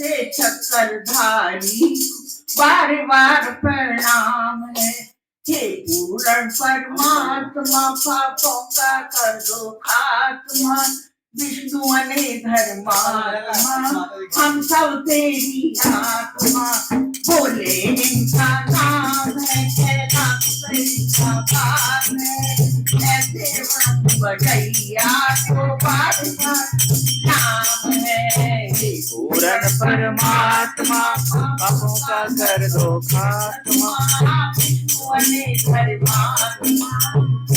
ऐसे चक्रधारी बार बार प्रणाम है। हे पूर्ण परमात्मा पापों का कर दो खात्मा, विष्णु ने धर्मात्मा हम सब तेरी आत्मा। बोले इनका नाम है कैलाश का बात है, ऐसे वक्त बढ़ैया को बार नाम है। पूर्ण परमात्मा पापों का कर दो खात्मा, धर्मात्मा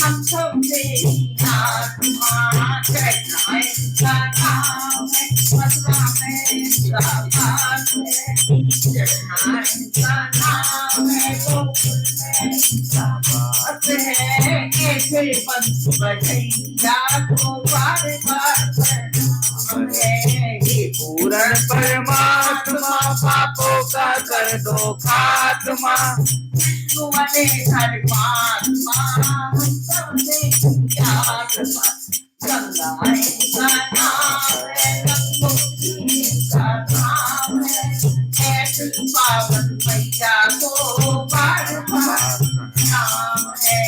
हम सब तेरी आत्मा। चढ़ना इनका नाम है मथुरा में इसका बात है, चढ़ना इनका नाम है गोकुल में इसका बात है। ऐसे बंस बढ़ैया को बार बार प्रणाम है। पूर्ण परमात्मा पापों का कर दो खात्मा, विष्णु ने धर्मात्मा हम सब तेरी आत्मा। गंगा इनका नाम है, गंगोत्री इनका नाम है, ऐसी पावन मैया को बार बार नाम है।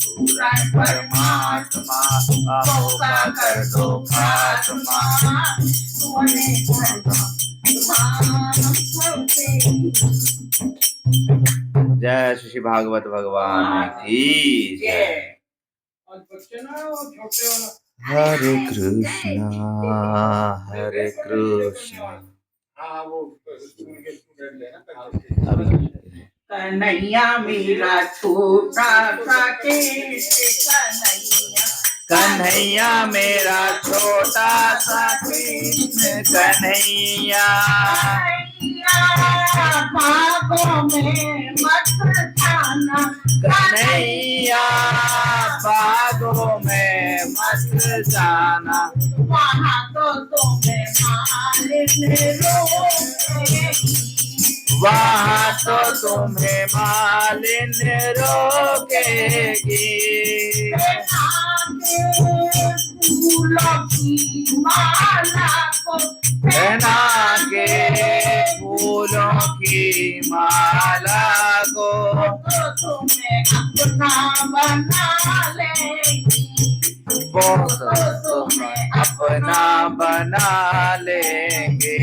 पूर्ण परमात्मा पापों का कर दो खात्मा, विष्णु ने धर्मात्मा हम सब तेरी। जय श्री भागवत भगवान की जय। हरे कृष्णा हरे कृष्णा। कन्हैया मेरा छोटा सा कृष्ण कन्हैया, कन्हैया मेरा छोटा सा कृष्ण कन्हैया, बागों में मत जाना कन्हैया बागों में मत जाना, वहाँ तो तुम्हें मालिन रोकेगी, वहाँ तो तुम्हें मालिन रोकेगी। फूलों की माला को पहना के फूलों की माला को, तो तुम्हें अपना बना लेगी, वो तुम्हें अपना बना लेंगे।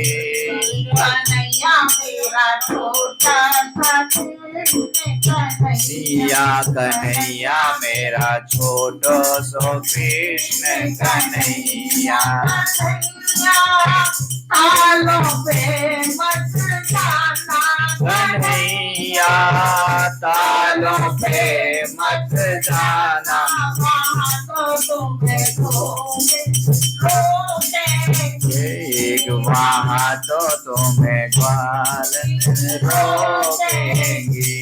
कन्हैया मेरा छोटा सा कृष्ण कन्हैया, कन्हैया मेरा छोटो सो कृष्ण कन्हैया, तालों पे मत जाना कन्हैया तालों पे मत जाना, वहाँ तो तुम्हें रोकेंगे, वहाँ तो तुम्हें ग्वाल रोकेंगी।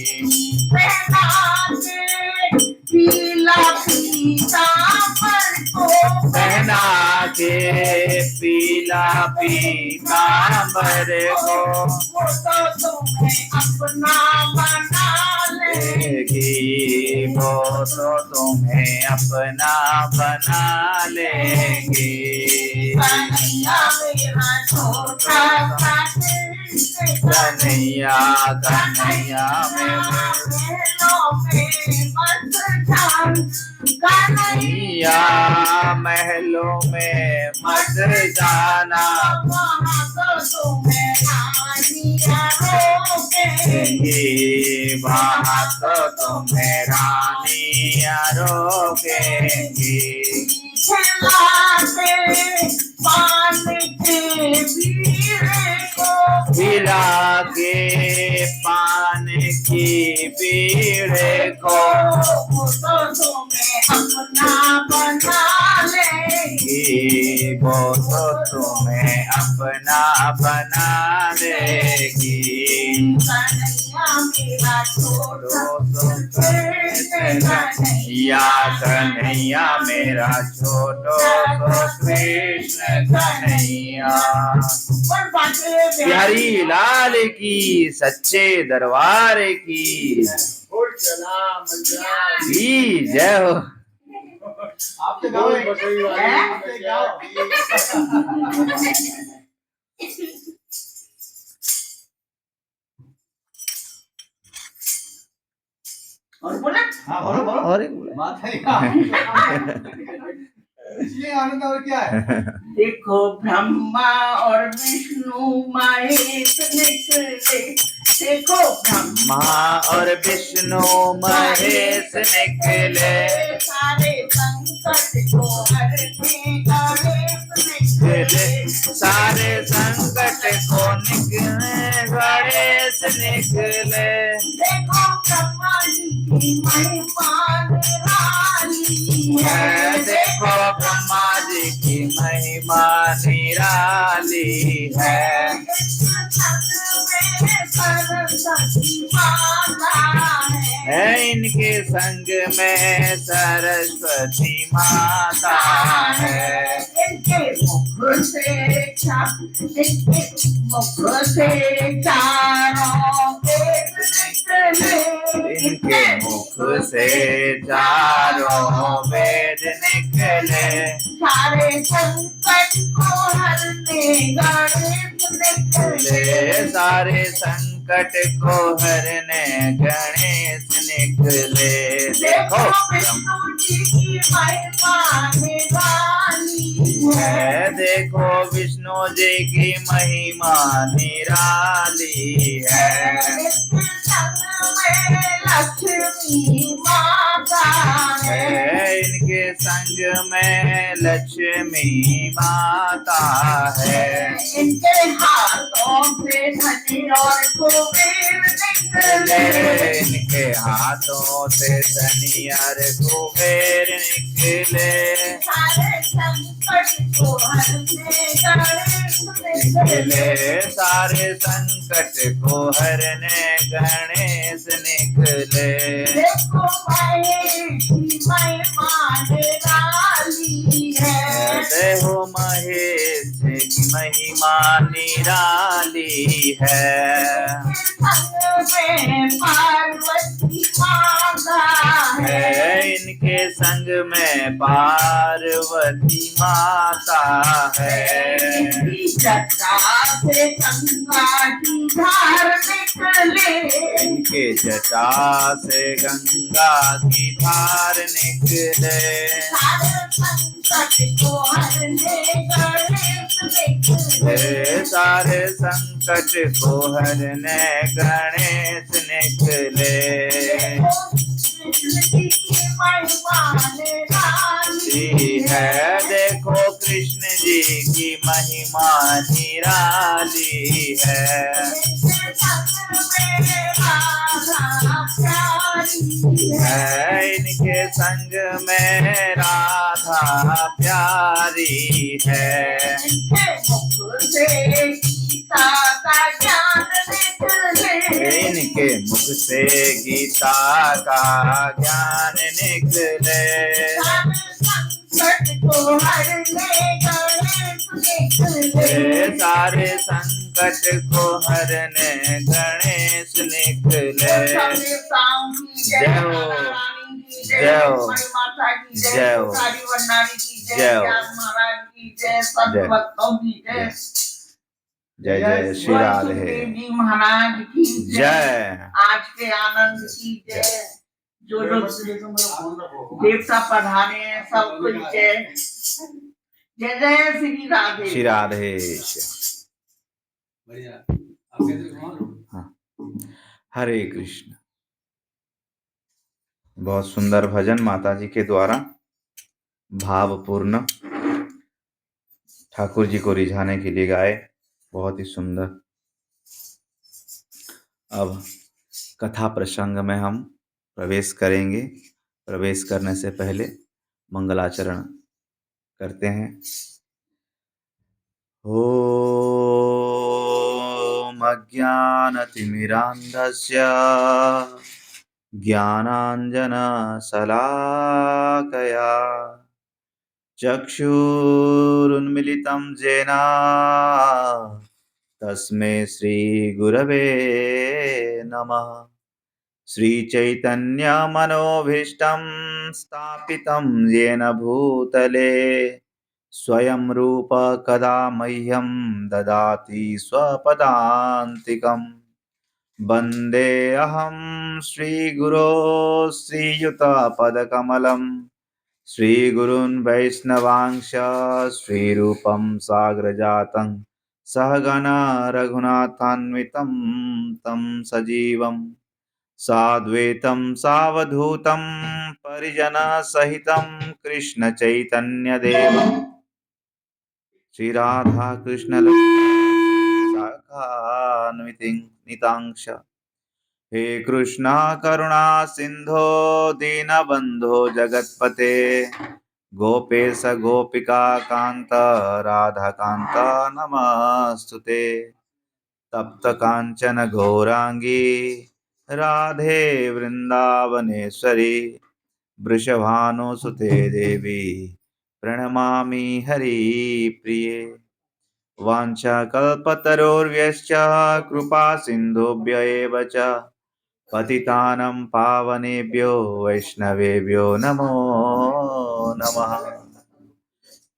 पीला पीताम्बर को पहना के पीला पीताम्बर को, वो तो तुम्हें अपना बना लेगी, वो तो तुम्हें अपना बना लेंगे। कन्हैया मेरा छोटा सा कृष्ण कन्हैया कन्हैया कन्हैया महलों में मत जाना, वहाँ तो तुम्हें रानियाँ रोकेंगी, वहाँ तो तुम्हें रानियाँ रोकेंगी। पान के बीड़े को पिला के पान की बीड़े को, तो तुम्हें अपना बना लेगी, वो तो तुम्हें अपना बना लेगी। कन्हैया मेरा छोटा कन्हैया कन्हैया मेरा छोटो कृष्ण कन्हैया। बिहारी लाल की सच्चे दरबार की जय हो। आपके गाँव और बोला हाँ बोलो बोलो और एक बोला। बात है इसलिए आनंद और क्या है देखो ब्रह्मा और विष्णु महेश निकले देखो ब्रह्मा माँ और विष्णु महेश निकले सारे संकट को हरने गणेश निकले सारे संकट को निकले गणेश निकले देखो ब्रह्मा जी की महिमा निराली है देखो ब्रह्मा जी की महिमा निराली है सरस्वती माता है इनके संग में सरस्वती माता है इनके मुख से चारों वेद निकले इनके मुख से चारों वेद निकले सारे संकट को हरने गणेश निकले सारे संकट को हरने गणेश निकले देखो देखो विष्णु जी की महिमा निराली है देखो विष्णु जी की महिमा निराली है लक्ष्मी माता है इनके संग में लक्ष्मी माता है इनके हाथों से धनी और कुबेर निकले इनके हाथों से धनी और कुबेर निकले सारे संकट को हरने गणेश निकले सारे संकट को हरने गणेश निकले देखो महेश की महिमा निराली है देखो महेश की महिमा निराली है संग में पार्वती माता है इनके संग में पार्वती माता है इनकी जटा से गंगा की धार निकले इनके जटा से गंगा की धार निकले सारे संकट को हरने गणेश निकले सारे संकट को हरने गणेश निकले कृष्ण जी की महिमा निराली है देखो कृष्ण जी की महिमा निराली है इनके संग में राधा प्यारी है इनके मुख से गीता का ज्ञान निकले सारे संकट को हरने गणेश निकले जय हो जय हो जय हो जय हो जय जय श्री राधे जी महाराज की जय आज के आनंद की जय जो लोग देवता पधारे हैं सबको जय जय जय श्री राधे श्री राधे बढ़िया आप कैसे कौन हाँ हरे कृष्ण। बहुत सुंदर भजन माता जी के द्वारा भावपूर्ण ठाकुर जी को रिझाने के लिए गाए, बहुत ही सुंदर। अब कथा प्रसंग में हम प्रवेश करेंगे। प्रवेश करने से पहले मंगलाचरण करते हैं। ओम अज्ञानतिमिरान्धस्य ज्ञानाञ्जनशलाकया चक्षुरुन्मिलितं येन तस्मै श्रीगुरवे नमः। श्रीचैतन्यमनोभीष्टं स्थापितं येन भूतले स्वयं रूप कदा मह्यं ददाति स्वपदान्तिकम्। वन्दे अहं श्रीगुरो श्रीयुतपदकमलं श्रीगुरून् वैष्णवांश श्रीरूपं साग्रजातं सहगणा रघुनाथान्वितं तं सजीवं साद्वैतं सावधूतं परिजनसहितं कृष्णचैतन्यदेवं श्रीराधा कृष्णलक्ष्मीसाखान्वितांश हे कृष्णा करुणा सिंधो दीनबंधो जगत्पते गोपेश गोपिका कांत राधा कांत नमस्तुते तप्त कांचन गौरांगी राधे वृंदावनेश्वरी वृषभानुसुते देवी प्रणमामि हरिप्रिये वाञ्छाकल्पतरोर्यश्च कृपा सिन्धुभ्य एव च पतितानं पावनेभ्यो वैष्णवेभ्यो नमो नमः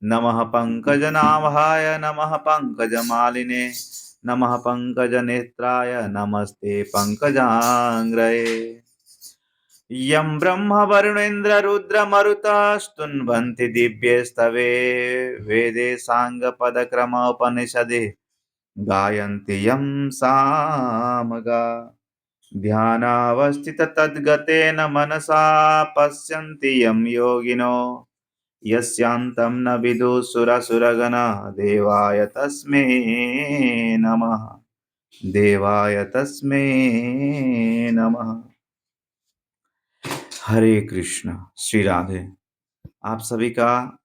नमः पंकजनाभाय नमः पंकजमालिने नमः पंकजनेत्राय नमस्ते पंकजांग्रये यं ब्रह्म वरुणेन्द्र रुद्र मरुतस्तुन्वन्ति दिव्यस्तवे वेदे साङ्गपदक्रम उपनिषदे गायन्ति यं सामगा ध्यानावस्थित तद्गतेन मनसा पश्यन्ति यं योगिनो यस्यान्तं न विदुः देवाय तस्मै नमः देवाय तस्मै नमः। हरे कृष्ण। श्री राधे। आप सभी का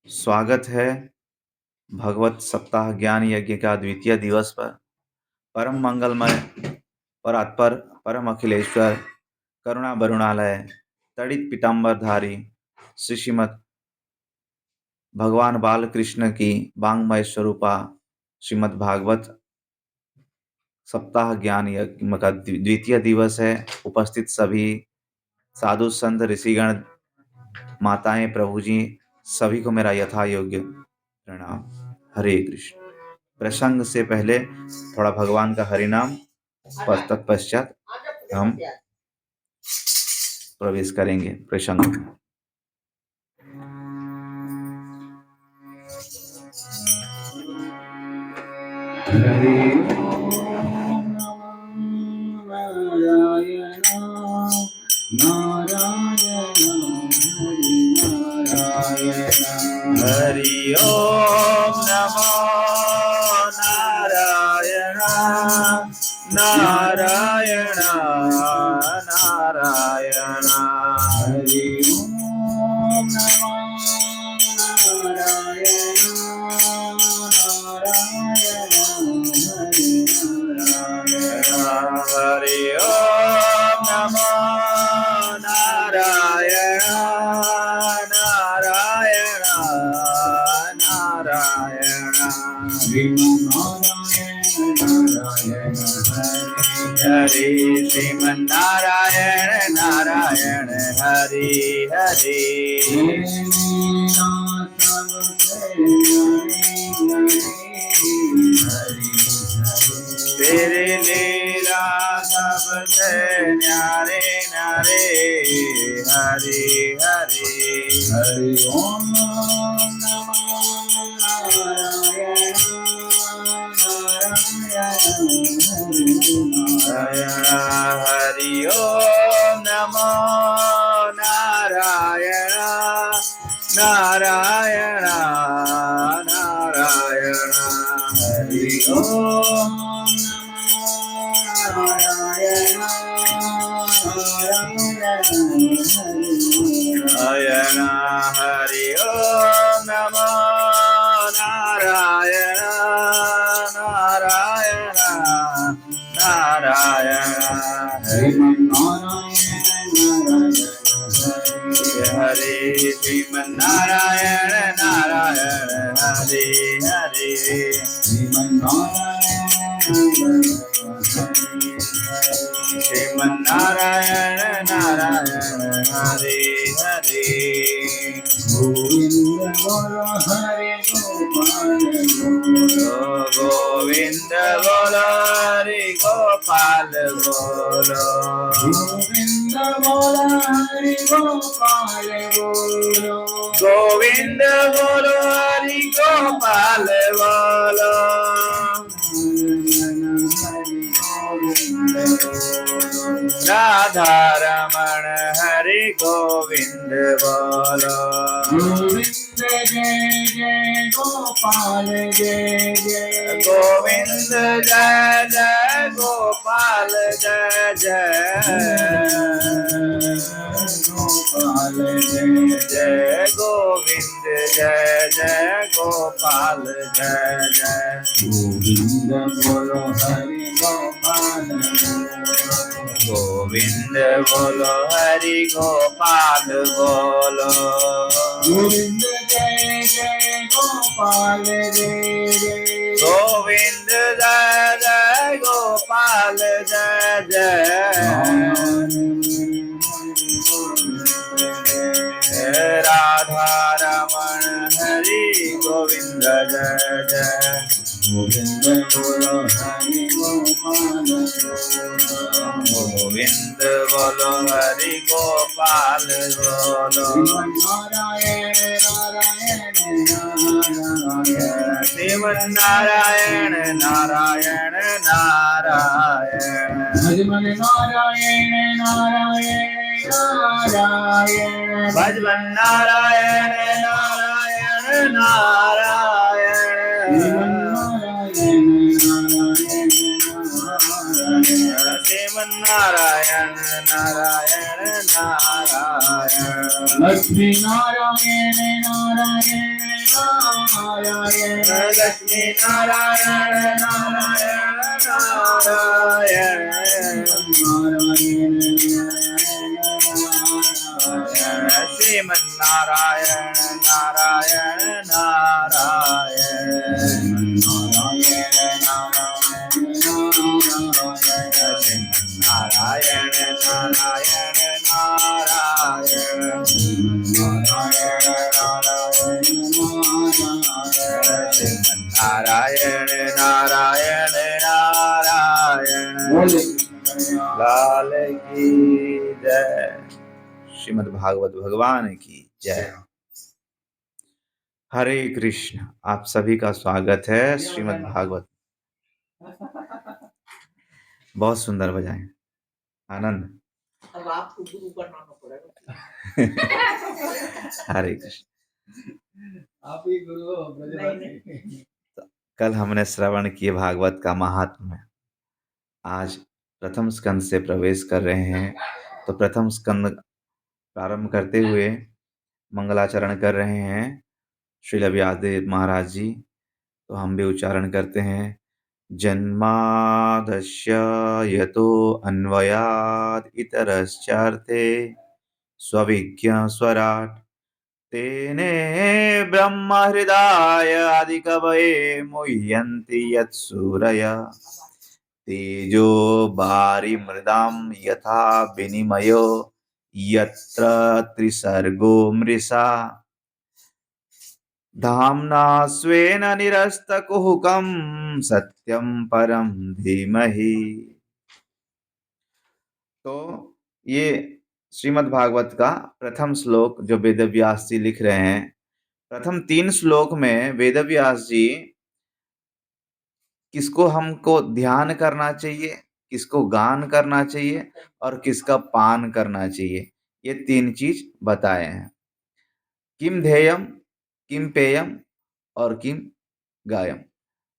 स्वागत है भगवत सप्ताह ज्ञान यज्ञ का द्वितीय दिवस पर। परम मंगलमय परात्पर परम अखिलेश्वर करुणा वरुणालय तड़ित पीताम्बरधारी श्री श्रीमद भगवान बाल कृष्ण की वांग्मय स्वरूपा श्रीमद् भागवत सप्ताह ज्ञान यज्ञ का द्वितीय दिवस है। उपस्थित सभी साधु संत ऋषिगण माताएं प्रभु जी सभी को मेरा यथा योग्य प्रणाम। हरे कृष्ण। प्रसंग से पहले थोड़ा भगवान का हरिनाम तत्पश्चात हम प्रवेश करेंगे प्रसंग में। हरि ओम नमो नारायण नारायण नारायण। हरि ओम नमो नारायण नारायण हरि ओम नमो नारायण हरे श्रीमन्नारायण नारायण हरे हरे। तेरे लीला सबसे न्यारे न्यारे हरे हरे। हरि ओम नमो नारायण हरि ओम नमो नारायण नारायण नारायण। हरि ओम नारायण नारायण हरि ओम नमो नारायण नारायण नारायण। हरे श्रीमन्नारायण नारायण हरे हरे। श्रीमन्नारायण नारायण हरे हरे। गोविंद हरे गोपाल गोविंद गोविंद बोलो हरि गोपाल बोलो गोविंद बोलो हरि गोपाल बोलो गोविंद बोलो हरि गोपाल बोलो राधा रमण हरि गोविंद बोलो गोविंद जय जय गोपाल जय जय गोविंद जय जय गोपाल जय जय गोपाल जय जय गोविंद जय जय गोपाल जय जय गोविंद बोलो हरि गोपाल गोविंद बोलो हरि गोपाल बोलो गोविंद जय जय गोपाल जय जय गोविंद जय जय गोपाल जय जय राधा रमण हरि गोविंद जय जय गोविंद बोलो हरि गोपाल गोविंद बोलो हरि गोपाल बोलो नारायण नारायण श्रीमन नारायण नारायण नारायण भजमन नारायण नारायण नारायण भजन नारायण नारायण नारायण श्रीमन नारायण नारायण नारायण लक्ष्मी नारायण नारायण नारायण लक्ष्मी नारायण नारायण नारायण श्रीमन नारायण नारायण नारायण नारायण नारायण नारायण नारायण नारायण लाल की जय। श्रीमद् भागवत भगवान की जय। हरे कृष्ण। आप सभी का स्वागत है श्रीमद् भागवत। बहुत सुंदर बजाएं। आनंद। अब आपको गुरु बनाना पड़ेगा। हरे कृष्ण। आप ही गुरु हो ब्रजवासी। कल हमने श्रवण किए भागवत का महात्म्य। आज प्रथम स्कंद से प्रवेश कर रहे हैं, तो प्रथम स्कंद प्रारंभ करते हुए मंगलाचरण कर रहे हैं श्रील व्यासदेव महाराज जी। तो हम भी उच्चारण करते हैं। जन्मादस्य यतो अन्वयाद इतरश्चार्थे स्वविज्ञ स्वराट तेने ब्रह्म हृदय आदिकवये मुह्यन्ति यत्सूरय तेजो बारी मृदाम यथा विनिमयो यत्र त्रिसर्गो मृषा धाम्ना स्वेन निरस्तकुहकं सत्यं परम धीमहि। तो ये श्रीमद् भागवत का प्रथम श्लोक जो वेदव्यास जी लिख रहे हैं। प्रथम 3 श्लोक में वेदव्यास जी किसको हमको ध्यान करना चाहिए, किसको गान करना चाहिए और किसका पान करना चाहिए, ये 3 चीज बताए हैं। किम ध्येयम, किम पेयम और किम गायम।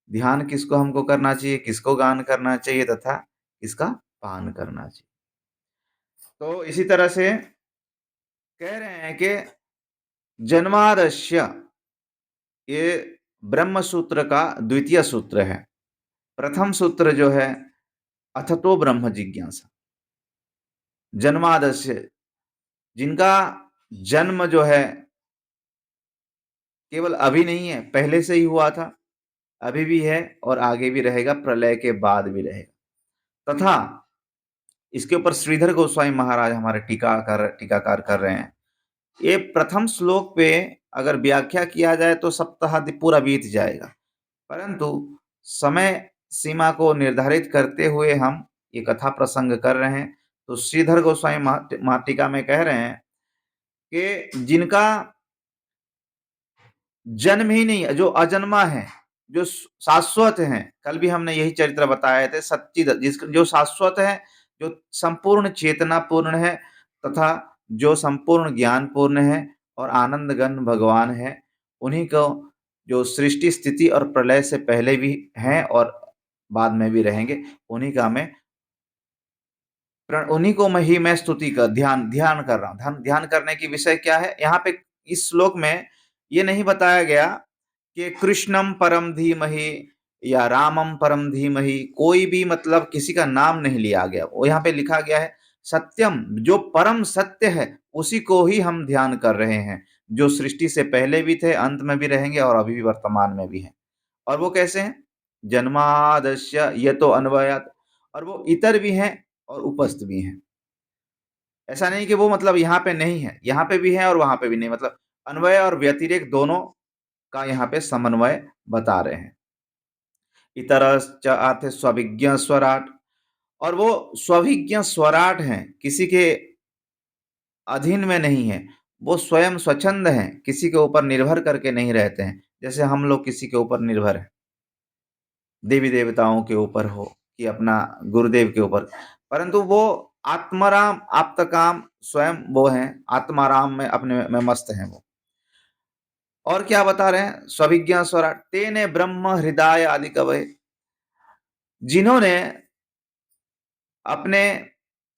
ध्यान किसको हमको करना चाहिए, किसको गान करना चाहिए तथा किसका पान करना चाहिए। तो इसी तरह से कह रहे हैं कि जन्मादस्य ये ब्रह्म सूत्र का द्वितीय सूत्र है। प्रथम सूत्र जो है अथतो ब्रह्म जिज्ञासा। जन्मादस्य जिनका जन्म जो है केवल अभी नहीं है, पहले से ही हुआ था, अभी भी है और आगे भी रहेगा, प्रलय के बाद भी रहेगा। तथा इसके ऊपर श्रीधर गोस्वामी महाराज हमारे टीकाकार कर रहे हैं। ये प्रथम श्लोक पे अगर व्याख्या किया जाए तो सप्ताह पूरा बीत जाएगा, परंतु समय सीमा को निर्धारित करते हुए हम ये कथा प्रसंग कर रहे हैं। तो श्रीधर गोस्वामी माटिका में कह रहे हैं कि जिनका जन्म ही नहीं, जो अजन्मा है, जो शाश्वत है, कल भी हमने यही चरित्र बताए थे, सच्चिद, जो शाश्वत है, जो संपूर्ण चेतना पूर्ण है तथा जो संपूर्ण ज्ञान पूर्ण है और आनंद घन भगवान है, उन्हीं को जो सृष्टि स्थिति और प्रलय से पहले भी हैं और बाद में भी रहेंगे, उन्हीं को मैं स्तुति कर ध्यान कर रहा हूँ। ध्यान करने की विषय क्या है? यहाँ पे इस श्लोक में ये नहीं बताया गया कि कृष्णम परम धीमहि या रामम परम धीमहि, कोई भी मतलब किसी का नाम नहीं लिया गया। वो यहाँ पे लिखा गया है सत्यम, जो परम सत्य है उसी को ही हम ध्यान कर रहे हैं, जो सृष्टि से पहले भी थे, अंत में भी रहेंगे और अभी भी वर्तमान में भी हैं। और वो कैसे हैं? जन्मादस्य ये तो अन्वयात, और वो इतर भी हैं और उपस्थ भी हैं। ऐसा नहीं कि वो मतलब यहाँ पे नहीं है, यहाँ पे भी है और वहां पे भी नहीं, मतलब अन्वय और व्यतिरेक दोनों का यहाँ पे समन्वय बता रहे हैं। इतरश्च अर्थ स्वभिज्ञ स्वराट, और वो स्वभिज्ञ स्वराट हैं, किसी के अधीन में नहीं है, वो स्वयं स्वच्छंद हैं, किसी के ऊपर निर्भर करके नहीं रहते हैं, जैसे हम लोग किसी के ऊपर निर्भर हैं, देवी देवताओं के ऊपर हो कि अपना गुरुदेव के ऊपर, परंतु वो आत्माराम आप्तकाम स्वयं वो हैं, आत्माराम में अपने में मस्त हैं वो। और क्या बता रहे हैं? स्वभिज्ञ स्वराट तेने ब्रह्म हृदय आदि कवये, जिन्होंने अपने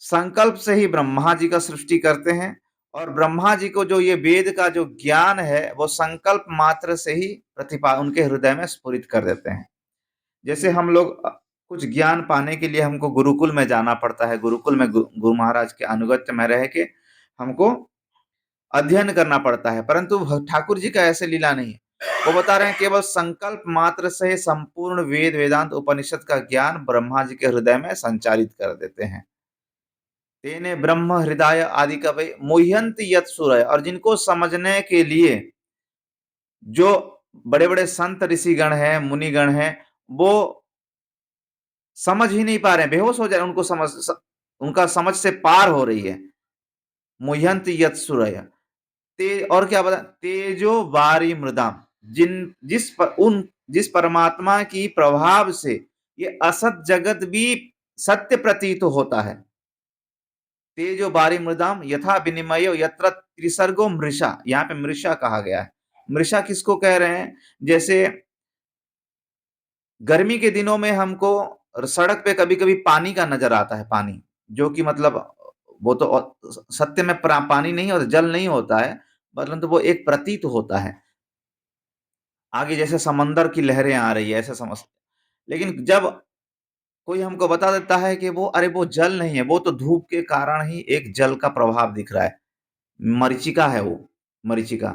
संकल्प से ही ब्रह्मा जी का सृष्टि करते हैं, और ब्रह्मा जी को जो ये वेद का जो ज्ञान है वो संकल्प मात्र से ही उनके हृदय में स्फुरित कर देते हैं। जैसे हम लोग कुछ ज्ञान पाने के लिए हमको गुरुकुल में जाना पड़ता है, गुरुकुल में गुरु महाराज के अनुगत्य में रह के हमको अध्ययन करना पड़ता है, परंतु ठाकुर जी का ऐसे लीला नहीं है। वो बता रहे हैं केवल संकल्प मात्र से संपूर्ण वेद वेदांत उपनिषद का ज्ञान ब्रह्मा जी के हृदय में संचारित कर देते हैं। तेने ब्रह्म हृदय आदि कवये मुह्यंत यत् सूरय, और जिनको समझने के लिए जो बड़े बड़े संत ऋषिगण हैं, मुनिगण हैं, वो समझ ही नहीं पा रहे हैं, बेहोश हो जाए, उनका समझ से पार हो रही है। मुह्यंत यत् सूरय और क्या बता, तेजो वारी मृदाम, जिस परमात्मा की प्रभाव से ये असत जगत भी सत्य प्रतीत होता है। तेजो बारी मृदाम यथा विनिमयो यत्र त्रिसर्गो मृषा, यहाँ पे मृषा कहा गया है। मृषा किसको कह रहे हैं? जैसे गर्मी के दिनों में हमको सड़क पे कभी कभी पानी का नजर आता है, पानी जो कि मतलब वो तो सत्य में पानी नहीं होता, जल नहीं होता है, परंतु वो एक प्रतीत होता है, आगे जैसे समंदर की लहरें आ रही है ऐसा समझ। लेकिन जब कोई हमको बता देता है कि वो अरे वो जल नहीं है, वो तो धूप के कारण ही एक जल का प्रभाव दिख रहा है, मरीचिका है वो, मरीचिका,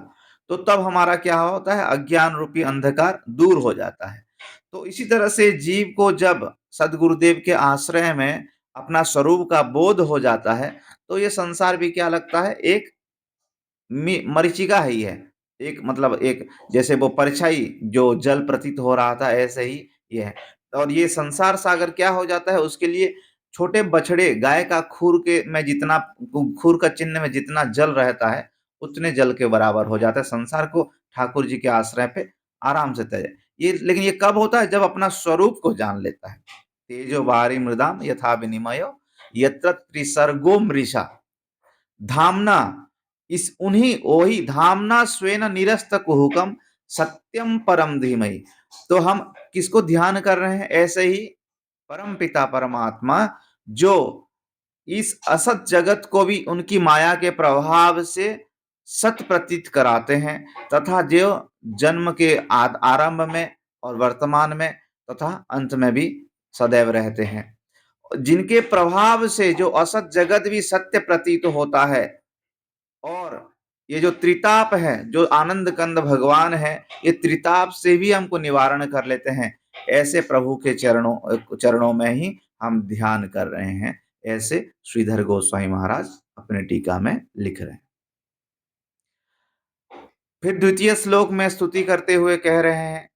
तो तब हमारा क्या होता है? अज्ञान रूपी अंधकार दूर हो जाता है। तो इसी तरह से जीव को जब सदगुरुदेव के आश्रय में अपना स्वरूप का बोध हो जाता है, तो ये संसार भी क्या लगता है? एक मरीचिका ही है, एक मतलब एक जैसे वो परछाई जो जल प्रतीत हो रहा था, ऐसे ही ये है। और ये संसार सागर क्या हो जाता है? उसके लिए छोटे बछड़े गाय का खुर के में जितना, खुर का चिन्ह में जितना जल रहता है उतने जल के बराबर हो जाता है। संसार को ठाकुर जी के आश्रय पे आराम से तय, ये लेकिन ये कब होता है? जब अपना स्वरूप को जान लेता है। तेजो वारी मृदाम यथा विनिमयो यत्र त्रिसर्गो मृषा धामना, इस उन्हीं वही धामना स्वेन निरस्त कुहुकम सत्यम परम धीमहि। तो हम किसको ध्यान कर रहे हैं? ऐसे ही परम पिता परमात्मा जो इस असत जगत को भी उनकी माया के प्रभाव से सत प्रतीत कराते हैं, तथा जो जन्म के आरंभ में और वर्तमान में तथा अंत में भी सदैव रहते हैं, जिनके प्रभाव से जो असत जगत भी सत्य प्रतीत होता है। और ये जो त्रिताप है, जो आनंद कंद भगवान है, ये त्रिताप से भी हमको निवारण कर लेते हैं। ऐसे प्रभु के चरणों में ही हम ध्यान कर रहे हैं, ऐसे श्रीधर गोस्वामी महाराज अपने टीका में लिख रहे हैं। फिर द्वितीय श्लोक में स्तुति करते हुए कह रहे हैं,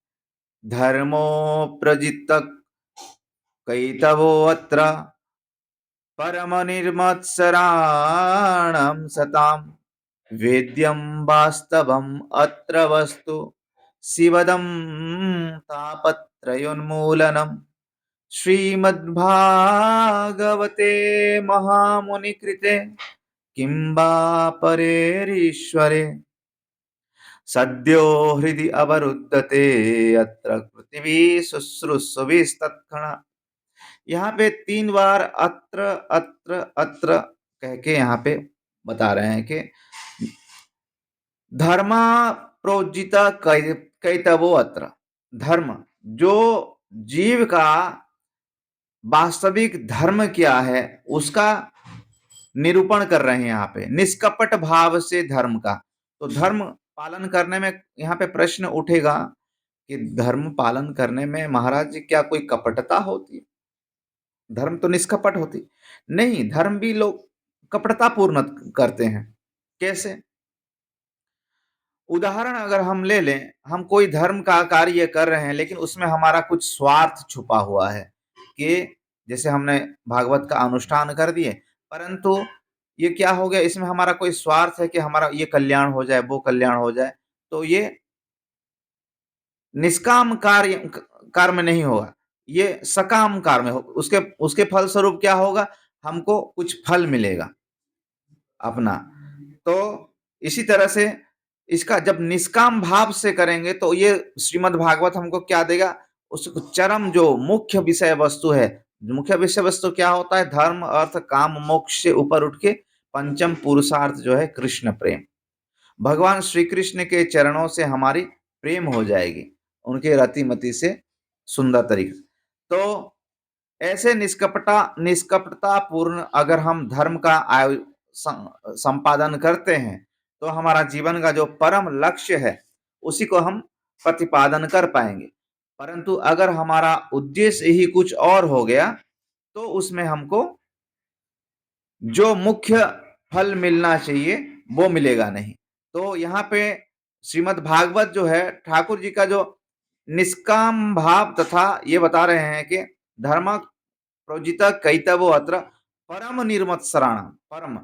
धर्मो प्रजित कैतवोऽत्र परमनिर्मत्सराणां सतां वेद्यं वास्तवम् अत्र वस्तु शिवदं तापत्रयोन्मूलनम् श्रीमद्भागवते महामुनिकृते किं वा परेरीश्वरे सद्यो हृदि अवरुद्धते अत्र पृथ्वी शुश्रूषुभिस्तत्क्षणा। यहाँ पे 3 बार अत्र अत्र अत्र कह के यहाँ पे बता रहे हैं कि धर्मा प्रोजिता कैतवो अत्र। धर्म, जो जीव का वास्तविक धर्म क्या है उसका निरूपण कर रहे हैं यहाँ पे, निष्कपट भाव से धर्म का। तो धर्म पालन करने में यहाँ पे प्रश्न उठेगा कि धर्म पालन करने में महाराज जी क्या कोई कपटता होती है? धर्म तो निष्कपट होती नहीं, धर्म भी लोग कपटता पूर्ण करते हैं। कैसे? उदाहरण अगर हम ले लें, हम कोई धर्म का कार्य कर रहे हैं लेकिन उसमें हमारा कुछ स्वार्थ छुपा हुआ है कि जैसे हमने भागवत का अनुष्ठान कर दिए, परंतु ये क्या हो गया, इसमें हमारा कोई स्वार्थ है कि हमारा ये कल्याण हो जाए, वो कल्याण हो जाए, तो ये निष्काम कार्य में नहीं होगा, ये सकाम कार्य में हो। उसके उसके फल स्वरूप क्या होगा, हमको कुछ फल मिलेगा अपना। तो इसी तरह से इसका जब निष्काम भाव से करेंगे तो ये श्रीमद् भागवत हमको क्या देगा, उस चरम जो मुख्य विषय वस्तु है। मुख्य विषय वस्तु क्या होता है? धर्म अर्थ काम मोक्ष से ऊपर उठ के पंचम पुरुषार्थ जो है कृष्ण प्रेम। भगवान श्री कृष्ण के चरणों से हमारी प्रेम हो जाएगी, उनके रतिमति से सुंदर तरीके। तो ऐसे निष्कपटता पूर्ण अगर हम धर्म का संपादन करते हैं तो हमारा जीवन का जो परम लक्ष्य है उसी को हम प्रतिपादन कर पाएंगे। परंतु अगर हमारा उद्देश्य ही कुछ और हो गया तो उसमें हमको जो मुख्य फल मिलना चाहिए वो मिलेगा नहीं। तो यहाँ पे श्रीमद् भागवत जो है ठाकुर जी का जो निष्काम भाव तथा ये बता रहे हैं कि धर्म प्रोजिता कैतवो अत्र परम निर्मत्सराण, परम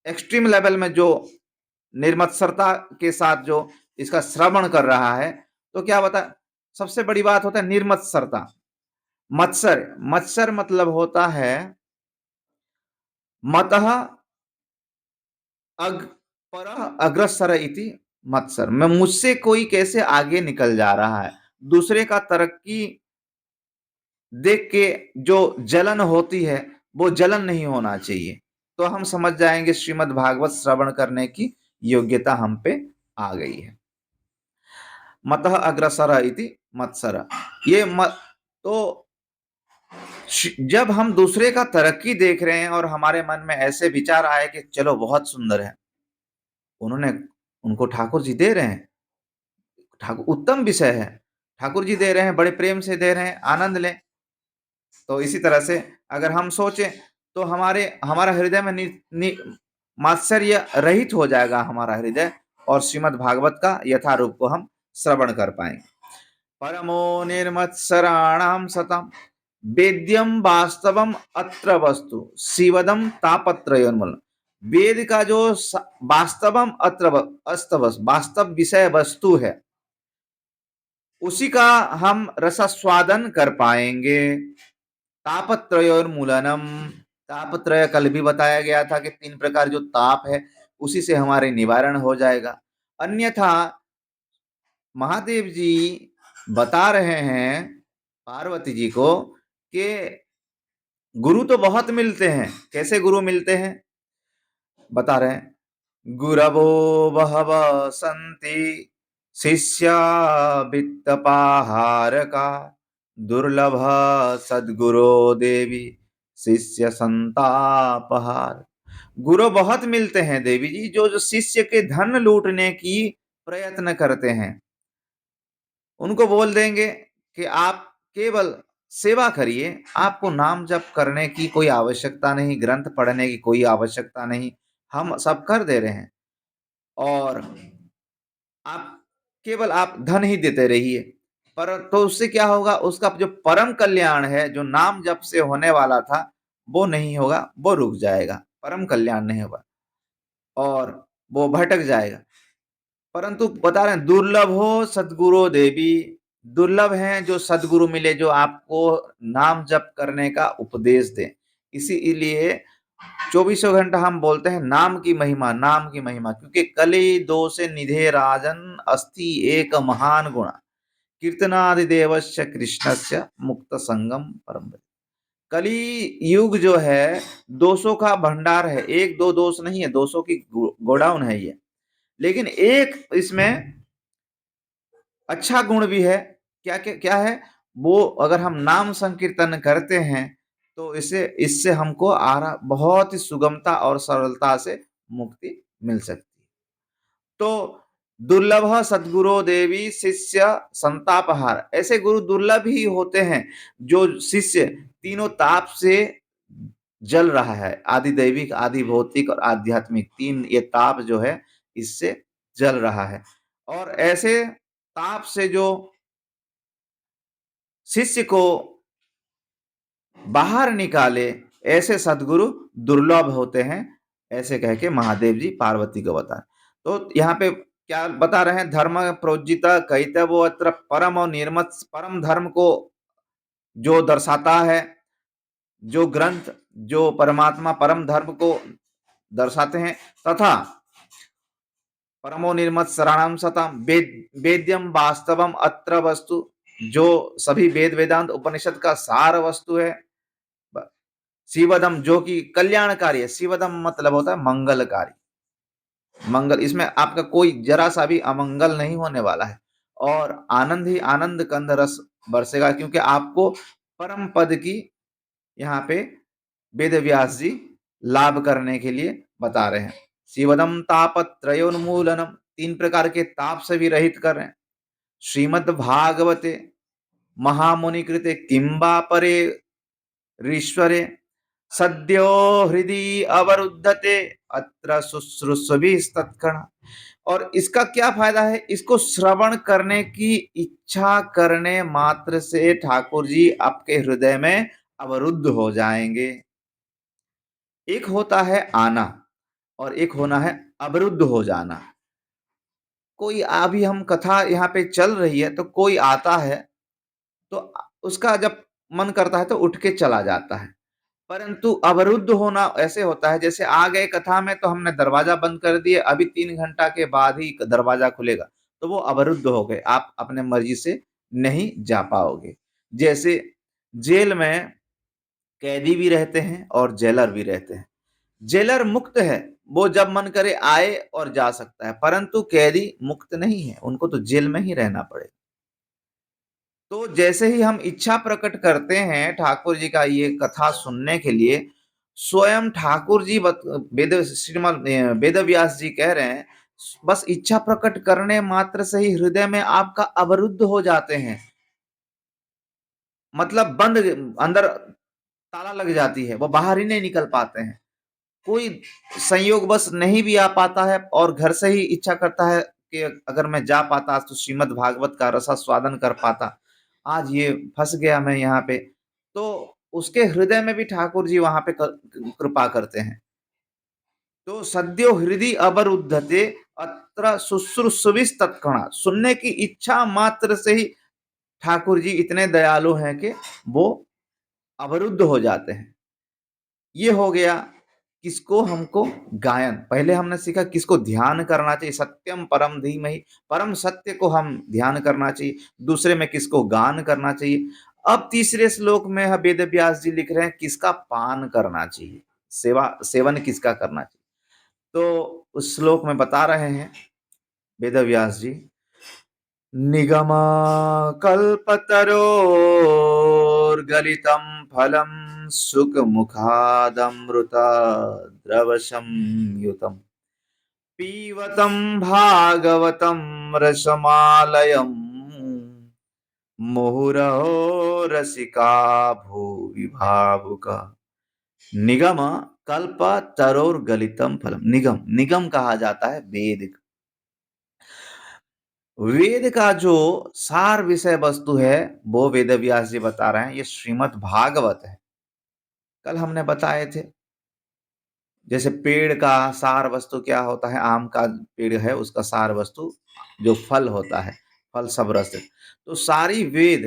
एक्सट्रीम लेवल में जो निर्मत्सरता के साथ जो इसका श्रवण कर रहा है, तो क्या बता, सबसे बड़ी बात होता है निर्मत्सरता। मत्सर, मत्सर मतलब होता है मतः परः अग्रसर इति मत्सर, मैं मुझसे कोई कैसे आगे निकल जा रहा है, दूसरे का तरक्की देख के जो जलन होती है वो जलन नहीं होना चाहिए। तो हम समझ जाएंगे श्रीमद् भागवत श्रवण करने की योग्यता हम पे आ गई है। मतः अग्रसर इति मत्सर, ये तो जब हम दूसरे का तरक्की देख रहे हैं और हमारे मन में ऐसे विचार आए कि चलो बहुत सुंदर है, उन्होंने उनको ठाकुर जी दे रहे हैं, ठाकुर उत्तम विषय है, ठाकुर जी दे रहे हैं, बड़े प्रेम से दे रहे हैं, आनंद लें। तो इसी तरह से अगर हम सोचें तो हमारा हृदय में मात्सर्य रहित हो जाएगा हमारा हृदय, और श्रीमद् भागवत का यथारूप को हम श्रवण कर पाएंगे। परमो निर्मत्सराणाम सतम वेद्यम वास्तवम अत्र वस्तु शिवदम तापत्रयोन्मूलनम। वेद का जो वास्तवम अत्र वास्तव विषय वस्तु है उसी का हम रसस्वादन कर पाएंगे। तापत्रयोन्मूलनम, तापत्रय कल भी बताया गया था कि 3 प्रकार जो ताप है उसी से हमारे निवारण हो जाएगा। अन्यथा महादेव जी बता रहे हैं पार्वती जी को कि गुरु तो बहुत मिलते हैं। कैसे गुरु मिलते हैं बता रहे हैं, गुरवो बहव संति शिष्या वित्तपाहारका दुर्लभ सद्गुरो देवी शिष्य संतापहार। गुरु बहुत मिलते हैं देवी जी, जो शिष्य के धन लूटने की प्रयत्न करते हैं। उनको बोल देंगे कि आप केवल सेवा करिए, आपको नाम जप करने की कोई आवश्यकता नहीं, ग्रंथ पढ़ने की कोई आवश्यकता नहीं, हम सब कर दे रहे हैं, और आप केवल आप धन ही देते रहिए। पर तो उससे क्या होगा, उसका जो परम कल्याण है, जो नाम जप से होने वाला था, वो नहीं होगा, वो रुक जाएगा, परम कल्याण नहीं होगा और वो भटक जाएगा। परंतु बता रहे हैं दुर्लभ हो सदगुरु देवी, दुर्लभ हैं जो सदगुरु मिले जो आपको नाम जप करने का उपदेश दें। इसीलिए चौबीसों घंटा हम बोलते हैं नाम की महिमा, नाम की महिमा, क्योंकि कली दो से निधे राजन अस्ति एक महान गुण कीर्तनादि देवस्य कृष्णस्य मुक्त संगम परम। कली युग जो है दोषों का भंडार है, एक दो दोष नहीं है, दोषों की गोडाउन है ये। लेकिन एक इसमें अच्छा गुण भी है। क्या क्या क्या है वो, अगर हम नाम संकीर्तन करते हैं तो इससे इससे हमको बहुत ही सुगमता और सरलता से मुक्ति मिल सकती है। तो दुर्लभ सदगुरु देवी शिष्य संतापहार, ऐसे गुरु दुर्लभ ही होते हैं जो शिष्य तीनों ताप से जल रहा है, आदि दैविक आदि भौतिक और आध्यात्मिक, तीन ये ताप जो है इससे जल रहा है। और ऐसे ताप से जो शिष्य को बाहर निकाले, ऐसे सदगुरु दुर्लभ होते हैं, ऐसे कह के महादेव जी पार्वती को बताए। तो यहाँ पे क्या बता रहे हैं, धर्म प्रोज्जिता कैतवो अत्र परम और निर्मत, परम धर्म को जो दर्शाता है, जो ग्रंथ जो परमात्मा परम धर्म को दर्शाते हैं, तथा परमो निर्मत शरणम सतम वेद्यम वास्तवम अत्र वस्तु, जो सभी वेद वेदांत उपनिषद का सार वस्तु है। शिवदम जो कि कल्याणकारी है, शिवदम मतलब होता है मंगलकारी, मंगल, इसमें आपका कोई जरा सा भी अमंगल नहीं होने वाला है और आनंद ही आनंद कंद रस बरसेगा, क्योंकि आपको परम पद की यहाँ पे वेद व्यास जी लाभ करने के लिए बता रहे हैं। शिवदम तापत्रयोन्मूलनम, तीन प्रकार के ताप से भी रहित कर रहे हैं। श्रीमद् भागवते महामुनि कृते किंबा परे ऋश्वरे सद्यो हृदय अवरुद्धते अत्र शुश्रूषभिस्तत्क्षण। और इसका क्या फायदा है, इसको श्रवण करने की इच्छा करने मात्र से ठाकुर जी आपके हृदय में अवरुद्ध हो जाएंगे। एक होता है आना और एक होना है अवरुद्ध हो जाना। कोई अभी हम कथा यहाँ पे चल रही है तो कोई आता है तो उसका जब मन करता है तो उठ के चला जाता है, परंतु अवरुद्ध होना ऐसे होता है जैसे आ गए कथा में तो हमने दरवाजा बंद कर दिए, अभी 3 घंटा के बाद ही दरवाजा खुलेगा, तो वो अवरुद्ध हो गए, आप अपने मर्जी से नहीं जा पाओगे। जैसे जेल में कैदी भी रहते हैं और जेलर भी रहते हैं। जेलर मुक्त है, वो जब मन करे आए और जा सकता है, परंतु कैदी मुक्त नहीं है, उनको तो जेल में ही रहना पड़ेगा। तो जैसे ही हम इच्छा प्रकट करते हैं ठाकुर जी का ये कथा सुनने के लिए, स्वयं ठाकुर जी वेद व्यास जी कह रहे हैं, बस इच्छा प्रकट करने मात्र से ही हृदय में आपका अवरुद्ध हो जाते हैं, मतलब बंद, अंदर ताला लग जाती है, वो बाहर ही नहीं निकल पाते हैं। कोई संयोग बस नहीं भी आ पाता है और घर से ही इच्छा करता है कि अगर मैं जा पाता तो श्रीमद् भागवत का रसास्वादन कर पाता, आज ये फंस गया मैं यहाँ पे, तो उसके हृदय में भी ठाकुर जी वहां पे कृपा करते हैं। तो सद्यो हृदय अवरुद्धते अत्र शुश्रूषुभिः तत्क्षणात्, सुनने की इच्छा मात्र से ही ठाकुर जी इतने दयालु हैं कि वो अवरुद्ध हो जाते हैं। ये हो गया किसको, हमको गायन। पहले हमने सीखा किसको ध्यान करना चाहिए, सत्यम परम धीमहि, परम सत्य को हम ध्यान करना चाहिए। दूसरे में किसको गान करना चाहिए। अब तीसरे श्लोक में वेद व्यास जी लिख रहे हैं किसका पान करना चाहिए, सेवन किसका करना चाहिए। तो उस श्लोक में बता रहे हैं वेद व्यास जी, निगम कल्पतरोर्गलितं फलं सुखमुखादमृता द्रवशं युतं पीवतं भागवतं रसमालयं मुहुरहो रसिका भुवि भावुका। निगम कल्प तरोर्गलितम फलम, निगम, निगम कहा जाता है वेद। वेद का जो सार विषय वस्तु है वो वेद व्यास जी बता रहे हैं, ये श्रीमद् भागवत है। कल हमने बताए थे, जैसे पेड़ का सार वस्तु क्या होता है, आम का पेड़ है उसका सार वस्तु जो फल होता है, फल सब रस। तो सारी वेद,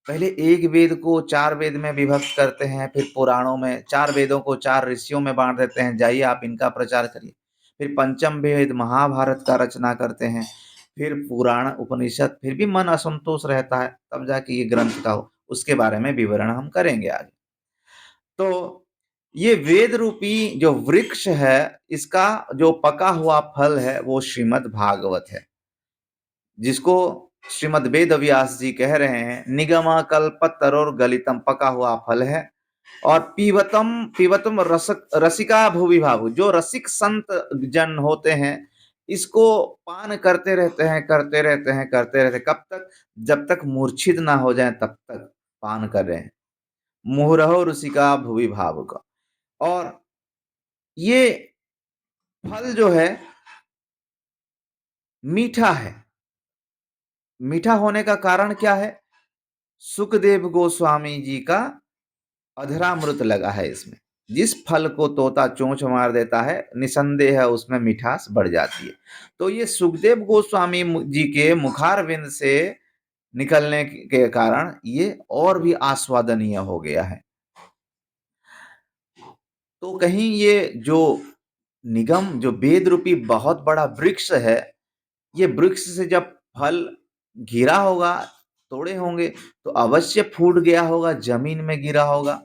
पहले एक वेद को 4 वेद में विभक्त करते हैं, फिर पुराणों में 4 वेदों को 4 ऋषियों में बांट देते हैं, जाइए आप इनका प्रचार करिए। फिर पंचम वेद महाभारत का रचना करते हैं, फिर पुराण उपनिषद, फिर भी मन असंतोष रहता है, तब जाके ये ग्रंथ का हो, उसके बारे में विवरण हम करेंगे आगे। तो ये वेद रूपी जो वृक्ष है, इसका जो पका हुआ फल है वो श्रीमद् भागवत है, जिसको श्रीमद् वेद व्यास जी कह रहे हैं निगम कल्पतरोर गलितम, पका हुआ फल है। और पीवतम पीवतम रसिका भुवि भावु, जो रसिक संत जन होते हैं इसको पान करते रहते हैं, करते रहते हैं, करते रहते हैं। कब तक? जब तक मूर्छित ना हो जाए तब तक पान कर रहे हैं। मुहुरहो रसिका भुवि भावुक। और ये फल जो है मीठा है। मीठा होने का कारण क्या है? सुखदेव गोस्वामी जी का अधरामृत लगा है इसमें। जिस फल को तोता चोंच मार देता है, निसंदेह है उसमें मिठास बढ़ जाती है। तो ये सुखदेव गोस्वामी जी के मुखारविंद से निकलने के कारण ये और भी आस्वादनीय हो गया है। तो कहीं ये जो निगम, जो वेद रूपी बहुत बड़ा वृक्ष है, ये वृक्ष से जब फल गिरा होगा, तोड़े होंगे, तो अवश्य फूट गया होगा, जमीन में गिरा होगा,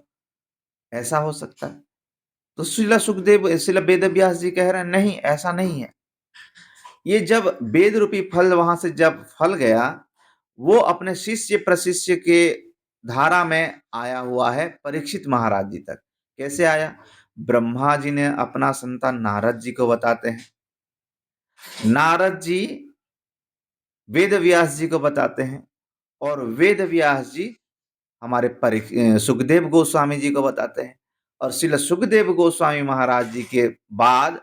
ऐसा हो सकता है। तो श्रील वेद व्यास जी कह रहे हैं नहीं, ऐसा नहीं है। ये जब वेद रूपी फल वहां से जब फल गया, वो अपने शिष्य प्रशिष्य के धारा में आया हुआ है परीक्षित महाराज जी तक। कैसे आया? ब्रह्मा जी ने अपना संतान नारद जी को बताते हैं, नारद जी वेद व्यास जी को बताते हैं, और वेद व्यास जी हमारे सुखदेव गोस्वामी जी को बताते हैं, और श्रील सुखदेव गोस्वामी महाराज जी के बाद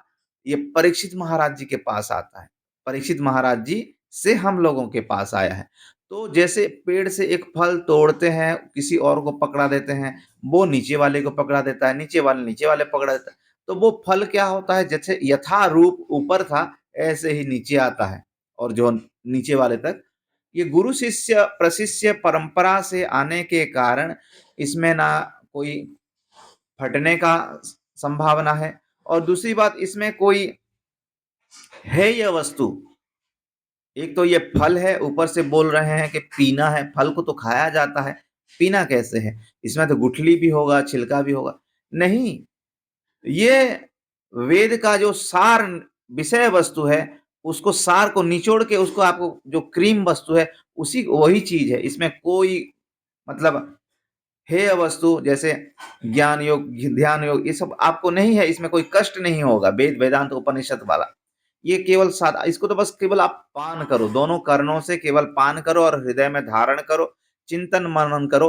ये परीक्षित महाराज जी के पास आता है। परीक्षित महाराज जी से हम लोगों के पास आया है। तो जैसे पेड़ से एक फल तोड़ते हैं, किसी और को पकड़ा देते हैं, वो नीचे वाले को पकड़ा देता है, नीचे वाले पकड़ा देता है, तो वो फल क्या होता है, जैसे यथा रूप ऊपर था ऐसे ही नीचे आता है, और जो नीचे वाले तक, ये गुरु शिष्य प्रशिष्य परंपरा से आने के कारण इसमें ना कोई फटने का संभावना है, और दूसरी बात इसमें कोई है यह वस्तु, एक तो ये फल है, ऊपर से बोल रहे हैं कि पीना है, फल को तो खाया जाता है, पीना कैसे है? इसमें तो गुठली भी होगा, छिलका भी होगा। नहीं, ये वेद का जो सार विषय वस्तु है, उसको सार को निचोड़ के उसको आपको जो क्रीम वस्तु है उसी वही चीज है। इसमें कोई मतलब हेय वस्तु जैसे ज्ञान योग, ध्यान योग, ये सब आपको नहीं है, इसमें कोई कष्ट नहीं होगा। वेद वेदांत उपनिषद वाला ये केवल सादा, इसको तो बस केवल आप पान करो, दोनों कर्णों से केवल पान करो और हृदय में धारण करो, चिंतन मनन करो।